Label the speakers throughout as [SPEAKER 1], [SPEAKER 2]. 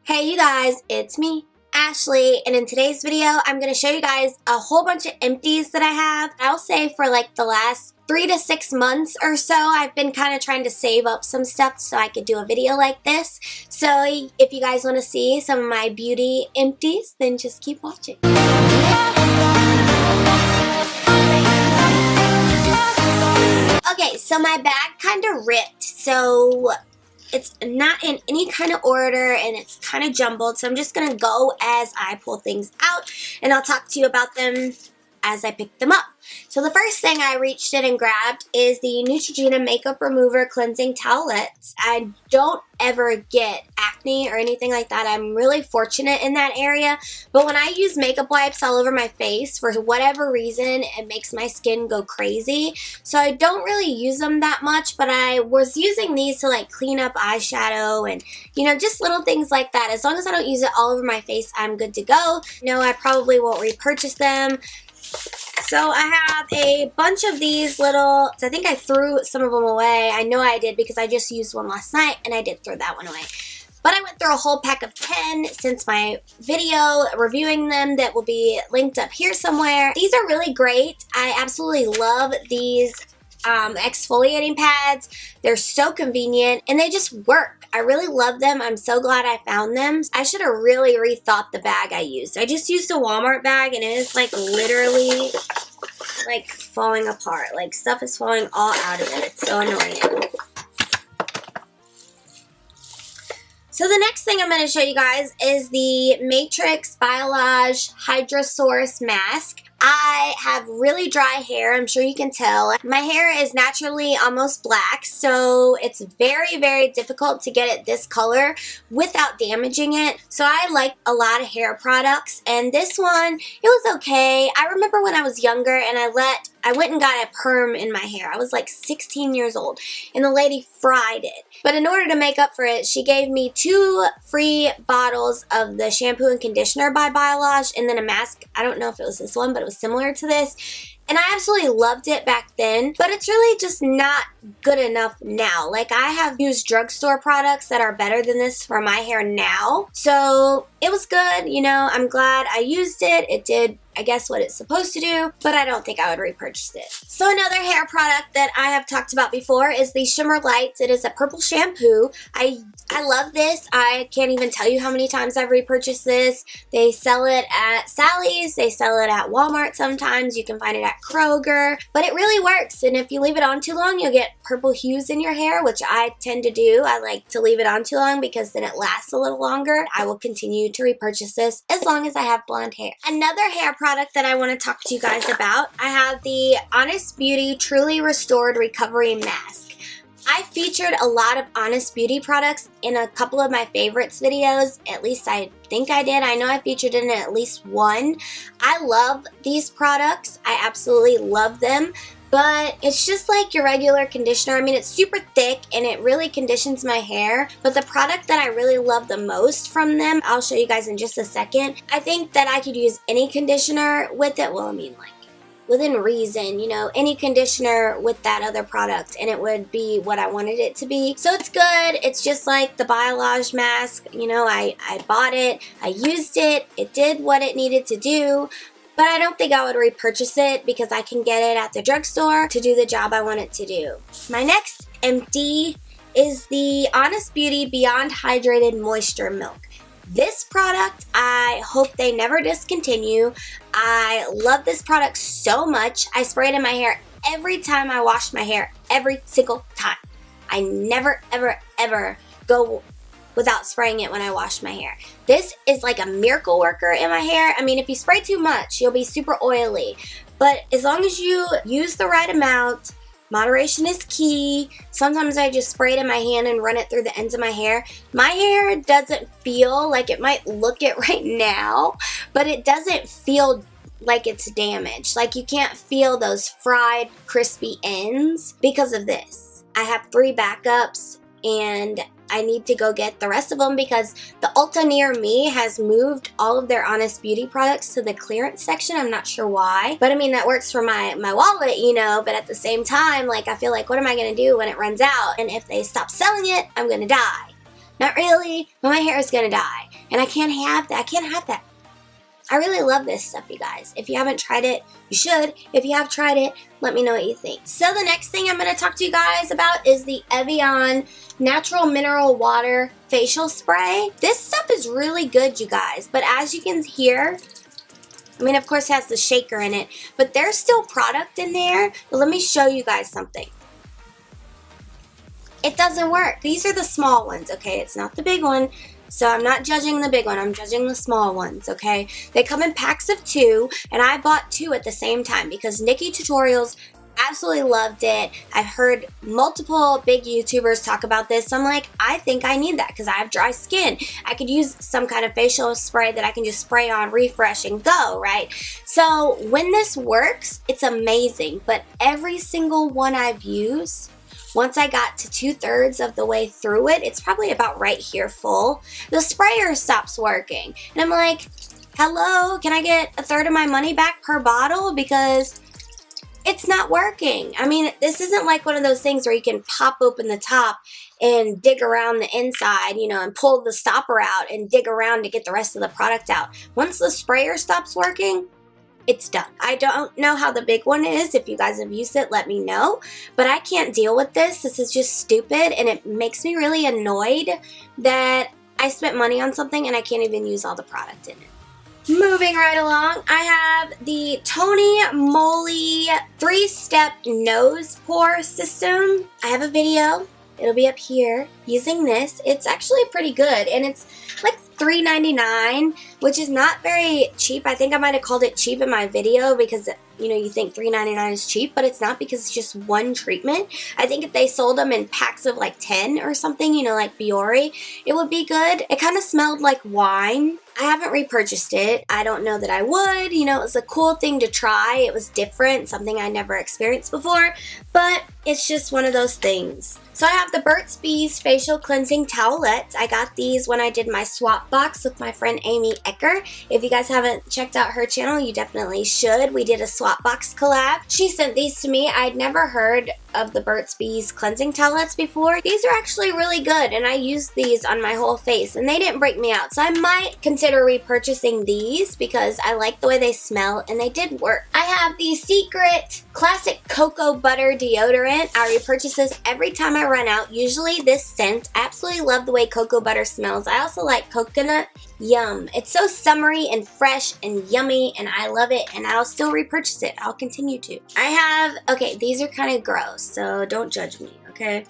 [SPEAKER 1] Hey you guys, it's me, Ashley, and in today's video, I'm going to show you guys a whole bunch of empties that I have. I'll say for like the last 3 to 6 months or so, I've been kind of trying to save up some stuff so I could do a video like this. So if you guys want to see some of my beauty empties, then just keep watching. Okay, so my bag kind of ripped, so it's not in any kind of order and it's kind of jumbled, so I'm just going to go as I pull things out and I'll talk to you about them as I pick them up. So the first thing I reached in and grabbed is the Neutrogena Makeup Remover Cleansing Towelettes. I don't ever get acne or anything like that. I'm really fortunate in that area. But when I use makeup wipes all over my face, for whatever reason, it makes my skin go crazy. So I don't really use them that much, but I was using these to like clean up eyeshadow and, you know, just little things like that. As long as I don't use it all over my face, I'm good to go. No, I probably won't repurchase them. So I have a bunch of these little, I think I threw some of them away. I know I did because I just used one last night and I did throw that one away. But I went through a whole pack of 10 since my video reviewing them that will be linked up here somewhere. These are really great. I absolutely love these exfoliating pads. They're so convenient and they just work. I really love them. I'm so glad I found them. I should have really rethought the bag I used. I just used a Walmart bag and it is like literally like falling apart. Like stuff is falling all out of it. It's so annoying. So the next thing I'm going to show you guys is the Matrix Biolage Hydra Source Mask. I have really dry hair, I'm sure you can tell. My hair is naturally almost black, so it's very, very difficult to get it this color without damaging it. So I like a lot of hair products, and this one, it was okay. I remember when I was younger and I went and got a perm in my hair. I was like 16 years old, and the lady fried it. But in order to make up for it, she gave me 2 free bottles of the shampoo and conditioner by Biolage, and then a mask. I don't know if it was this one, but it was similar to this. And I absolutely loved it back then, but it's really just not good enough now. Like, I have used drugstore products that are better than this for my hair now. So it was good, you know, I'm glad I used it. It did, I guess, what it's supposed to do, but I don't think I would repurchase it. So another hair product that I have talked about before is the Shimmer Lights. It is a purple shampoo. I love this. I can't even tell you how many times I've repurchased this. They sell it at Sally's. They sell it at Walmart sometimes. You can find it at Kroger. But it really works. And if you leave it on too long, you'll get purple hues in your hair, which I tend to do. I like to leave it on too long because then it lasts a little longer. I will continue to repurchase this as long as I have blonde hair. Another hair product that I want to talk to you guys about, I have the Honest Beauty Truly Restored Recovery Mask. I featured a lot of Honest Beauty products in a couple of my favorites videos. At least I think I did. I know I featured in at least one. I love these products. I absolutely love them. But it's just like your regular conditioner. I mean, it's super thick and it really conditions my hair. But the product that I really love the most from them, I'll show you guys in just a second. I think that I could use any conditioner with it. Well, I mean, like, within reason, you know, any conditioner with that other product and it would be what I wanted it to be. So it's good. It's just like the Biolage mask. You know, I bought it, I used it, it did what it needed to do, but I don't think I would repurchase it because I can get it at the drugstore to do the job I want it to do. My next empty is the Honest Beauty Beyond Hydrated Moisture Milk. This product, I hope they never discontinue. I love this product so much. I spray it in my hair every time I wash my hair, every single time. I never, ever, ever go without spraying it when I wash my hair. This is like a miracle worker in my hair. I mean, if you spray too much, you'll be super oily. But as long as you use the right amount, moderation is key. Sometimes I just spray it in my hand and run it through the ends of my hair. My hair doesn't feel like, it might look it right now, but it doesn't feel like it's damaged. Like, you can't feel those fried, crispy ends because of this. I have 3 backups and I need to go get the rest of them because the Ulta near me has moved all of their Honest Beauty products to the clearance section. I'm not sure why, but I mean, that works for my wallet, you know, but at the same time, like, I feel like, what am I going to do when it runs out? And if they stop selling it, I'm going to die. Not really, but my hair is gonna die. And I can't have that. I can't have that. I really love this stuff, you guys. If you haven't tried it, you should. If you have tried it, let me know what you think. So the next thing I'm going to talk to you guys about is the Evian Natural Mineral Water Facial Spray. This stuff is really good, you guys. But as you can hear, I mean, of course it has the shaker in it, but there's still product in there. But let me show you guys something. It doesn't work. These are the small ones, okay? It's not the big one. So I'm not judging the big one, I'm judging the small ones, okay? They come in packs of 2, and I bought 2 at the same time because Nikki Tutorials absolutely loved it. I've heard multiple big YouTubers talk about this, so I'm like, I think I need that because I have dry skin. I could use some kind of facial spray that I can just spray on, refresh, and go, right? So when this works, it's amazing, but every single one I've used, once I got to 2/3 of the way through it, it's probably about right here full, the sprayer stops working. And I'm like, hello, can I get 1/3 of my money back per bottle? Because it's not working. I mean, this isn't like one of those things where you can pop open the top and dig around the inside, you know, and pull the stopper out and dig around to get the rest of the product out. Once the sprayer stops working, it's done. I don't know how the big one is. If you guys have used it, let me know. But I can't deal with this. This is just stupid, and it makes me really annoyed that I spent money on something and I can't even use all the product in it. Moving right along, I have the Tony Moly 3-step nose pour system. I have a video. It'll be up here using this. It's actually pretty good, and it's like $3.99, which is not very cheap. I think I might have called it cheap in my video because, you know, you think $3.99 is cheap, but it's not because it's just one treatment. I think if they sold them in packs of like 10 or something, you know, like Fiore, it would be good. It kind of smelled like wine. I haven't repurchased it. I don't know that I would. You know, it was a cool thing to try. It was different, something I never experienced before, but it's just one of those things. So I have the Burt's Bees Facial Cleansing Towelettes. I got these when I did my swap box with my friend Amy Ecker. If you guys haven't checked out her channel, you definitely should. We did a swap box collab. She sent these to me. I'd never heard of the Burt's Bees Cleansing Towelettes before. These are actually really good, and I used these on my whole face, and they didn't break me out. So I might consider repurchasing these because I like the way they smell, and they did work. I have the Secret Classic Cocoa Butter Deodorant. I repurchase this every time I run out. Usually this scent, I absolutely love the way cocoa butter smells. I also like coconut. Yum. It's so summery and fresh and yummy, and I love it, and I'll still repurchase it. I'll continue to. I have, okay, these are kind of gross, so don't judge me, okay?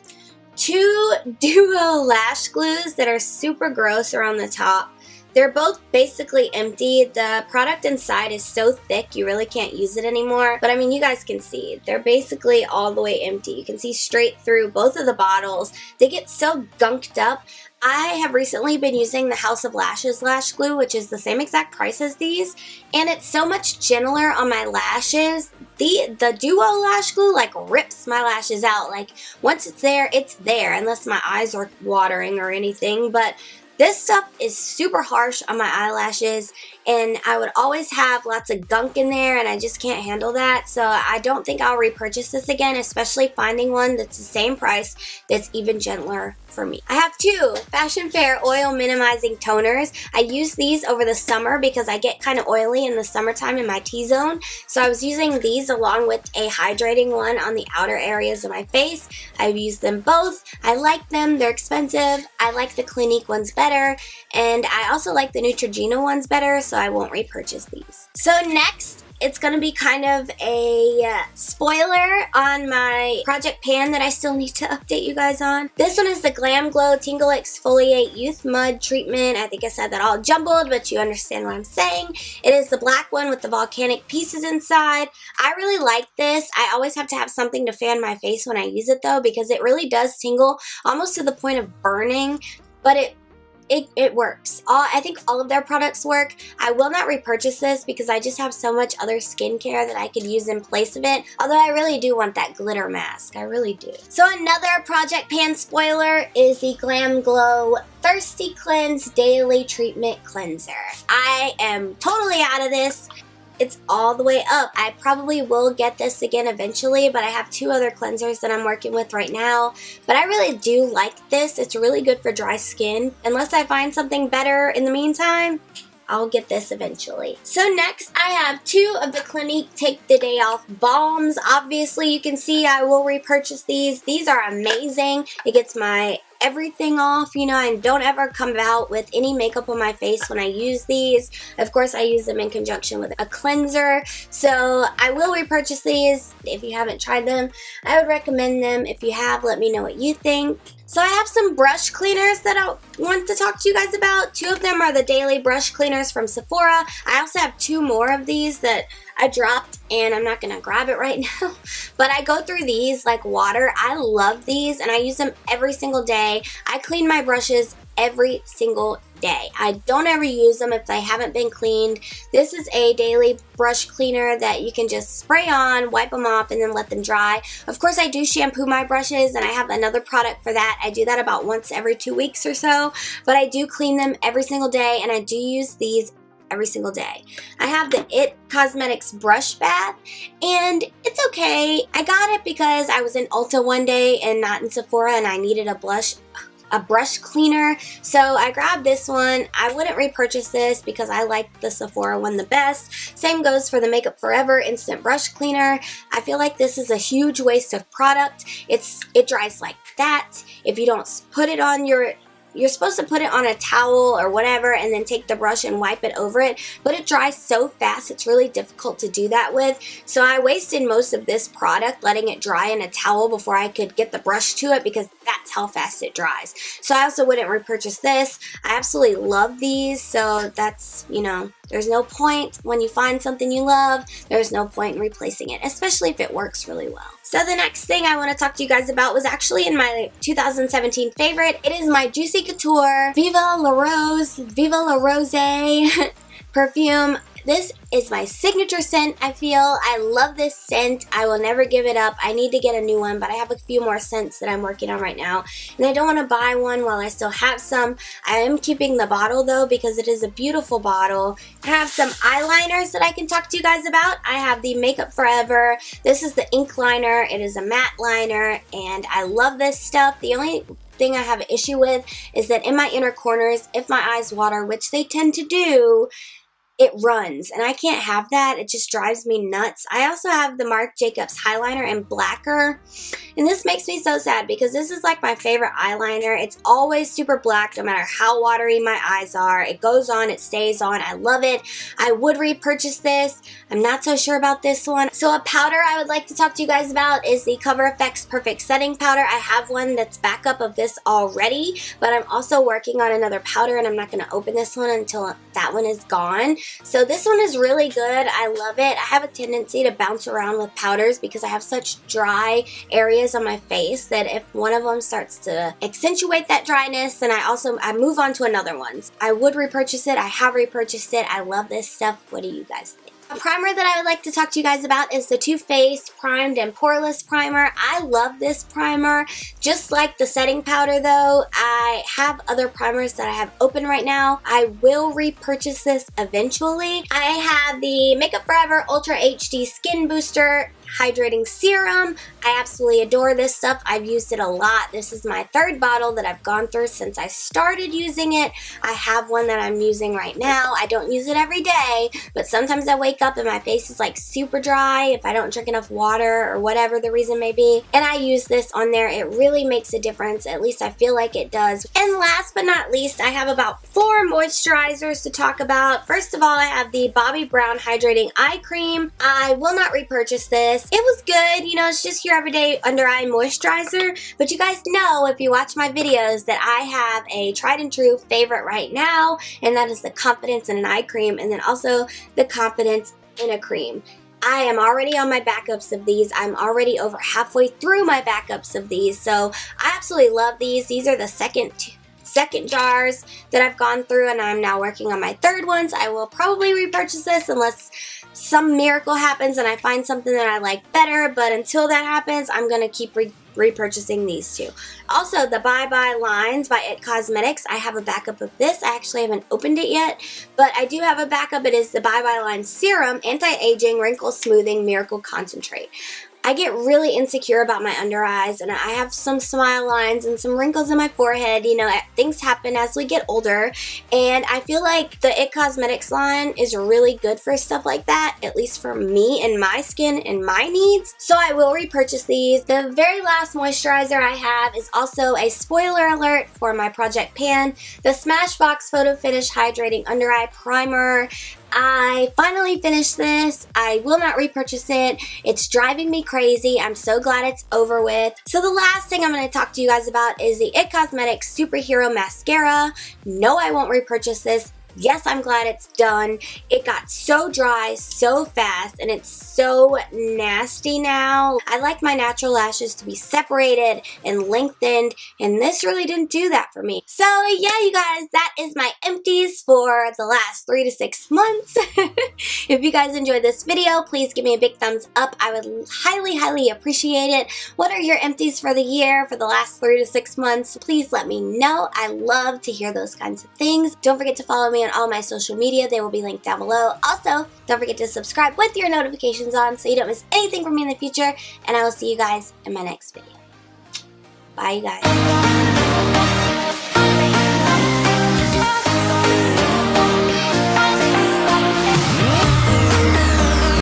[SPEAKER 1] 2 Duo lash glues that are super gross are on the top. They're both basically empty. The product inside is so thick you really can't use it anymore. But I mean, you guys can see. They're basically all the way empty. You can see straight through both of the bottles. They get so gunked up. I have recently been using the House of Lashes lash glue, which is the same exact price as these. And it's so much gentler on my lashes. The Duo lash glue like rips my lashes out. Like once it's there, unless my eyes are watering or anything. But this stuff is super harsh on my eyelashes, and I would always have lots of gunk in there, and I just can't handle that. So I don't think I'll repurchase this again, especially finding one that's the same price that's even gentler for me. I have 2 Fashion Fair Oil Minimizing Toners. I use these over the summer because I get kind of oily in the summertime in my T-zone. So I was using these along with a hydrating one on the outer areas of my face. I've used them both. I like them. They're expensive. I like the Clinique ones better, and I also like the Neutrogena ones better, so I won't repurchase these. So next, it's going to be kind of a spoiler on my project pan that I still need to update you guys on. This one is the Glam Glow Tingle Exfoliate Youth Mud Treatment. I think I said that all jumbled, but you understand what I'm saying. It is the black one with the volcanic pieces inside. I really like this. I always have to have something to fan my face when I use it though, because it really does tingle almost to the point of burning, but it works. I think all of their products work. I will not repurchase this because I just have so much other skincare that I could use in place of it. Although I really do want that glitter mask. I really do. So another Project Pan spoiler is the Glam Glow Thirsty Cleanse Daily Treatment Cleanser. I am totally out of this. it's all the way up. I probably will get this again eventually, but I have 2 other cleansers that I'm working with right now. But I really do like this. It's really good for dry skin. Unless I find something better in the meantime, I'll get this eventually. So next, I have 2 of the Clinique Take the Day Off balms. Obviously, you can see I will repurchase these. These are amazing. It gets my everything off, you know, and don't ever come out with any makeup on my face when I use these. Of course, I use them in conjunction with a cleanser, so I will repurchase these. If you haven't tried them, I would recommend them. If you have, let me know what you think. So I have some brush cleaners that I want to talk to you guys about. 2 of them are the daily brush cleaners from Sephora. I also have 2 more of these that I dropped, and I'm not going to grab it right now. But I go through these like water. I love these, and I use them every single day. I clean my brushes every single day. I don't ever use them if they haven't been cleaned. This is a daily brush cleaner that you can just spray on, wipe them off, and then let them dry. Of course, I do shampoo my brushes, and I have another product for that. I do that about once every 2 weeks or so, but I do clean them every single day, and I do use these every single day. I have the IT Cosmetics brush bath, and it's okay. I got it because I was in Ulta one day and not in Sephora, and I needed a brush cleaner, so I grabbed this one. I wouldn't repurchase this because I like the Sephora one the best. Same goes for the Makeup Forever Instant Brush Cleaner. I feel like this is a huge waste of product. It dries like that. If you don't put it on you're supposed to put it on a towel or whatever and then take the brush and wipe it over it, but it dries so fast it's really difficult to do that with. So I wasted most of this product letting it dry in a towel before I could get the brush to it because that's how fast it dries. So I also wouldn't repurchase this. I absolutely love these, so that's, you know, there's no point when you find something you love, there's no point in replacing it, especially if it works really well. So the next thing I want to talk to you guys about was actually in my 2017 favorite. It is my Juicy Couture Viva La Rose perfume. This is my signature scent, I feel. I love this scent. I will never give it up. I need to get a new one, but I have a few more scents that I'm working on right now. And I don't want to buy one while I still have some. I am keeping the bottle though because it is a beautiful bottle. I have some eyeliners that I can talk to you guys about. I have the Makeup Forever. This is the ink liner. It is a matte liner, and I love this stuff. The only thing I have an issue with is that in my inner corners, if my eyes water, which they tend to do, it runs, and I can't have that. It just drives me nuts. I also have the Marc Jacobs Highliner in Blacqouer, and this makes me so sad because this is like my favorite eyeliner. It's always super black no matter how watery my eyes are. It goes on, it stays on. I love it. I would repurchase this. I'm not so sure about this one. So a powder I would like to talk to you guys about is the Cover FX Perfect Setting Powder. I have one that's backup of this already, but I'm also working on another powder, and I'm not going to open this one until that one is gone. So this one is really good. I love it. I have a tendency to bounce around with powders because I have such dry areas on my face that if one of them starts to accentuate that dryness, then I move on to another one. I would repurchase it. I have repurchased it. I love this stuff. What do you guys think? A primer that I would like to talk to you guys about is the TooFaced Primed and Poreless Primer. I love this primer. Just like the setting powder though, I have other primers that I have open right now. I will repurchase this eventually. I have the Makeup Forever Ultra HD Skin Booster Hydrating Serum. I absolutely adore this stuff. I've used it a lot. This is my 3rd bottle that I've gone through since I started using it. I have one that I'm using right now. I don't use it every day, but sometimes I wake up and my face is like super dry if I don't drink enough water or whatever the reason may be, and I use this on there. It really makes a difference. At least I feel like it does. And last but not least, I have about 4 moisturizers to talk about. First of all, I have the Bobbi Brown Hydrating Eye Cream. I will not repurchase this. It was good, you know, it's just your everyday under eye moisturizer, but you guys know if you watch my videos that I have a tried and true favorite right now, and that is the Confidence in an Eye Cream, and then also the Confidence in a Cream. I am already on my backups of these. I'm already over halfway through my backups of these, so I absolutely love these. These are the second jars that I've gone through, and I'm now working on my 3rd ones. I will probably repurchase this unless some miracle happens and I find something that I like better, but until that happens, I'm going to keep repurchasing these two. Also, the Bye Bye Lines by IT Cosmetics. I have a backup of this. I actually haven't opened it yet, but I do have a backup. It is the Bye Bye Lines Serum Anti-Aging Wrinkle Smoothing Miracle Concentrate. I get really insecure about my under eyes, and I have some smile lines and some wrinkles in my forehead. You know, things happen as we get older, and I feel like the IT Cosmetics line is really good for stuff like that, at least for me and my skin and my needs. So I will repurchase these. The very last moisturizer I have is also a spoiler alert for my Project Pan, the Smashbox Photo Finish Hydrating Under Eye Primer. I finally finished this. I will not repurchase it. It's driving me crazy. I'm so glad it's over with. So the last thing I'm going to talk to you guys about is the IT Cosmetics Superhero Mascara. No, I won't repurchase this. Yes, I'm glad it's done. It got so dry so fast, and it's so nasty now. I like my natural lashes to be separated and lengthened, and this really didn't do that for me. So yeah, you guys, that is my empties for the last 3 to 6 months. If you guys enjoyed this video, please give me a big thumbs up. I would highly, highly appreciate it. What are your empties for the year, for the last 3 to 6 months? Please let me know. I love to hear those kinds of things. Don't forget to follow me on all my social media. They will be linked down below. Also, don't forget to subscribe with your notifications on so you don't miss anything from me in the future, and I will see you guys in my next video. Bye, you guys.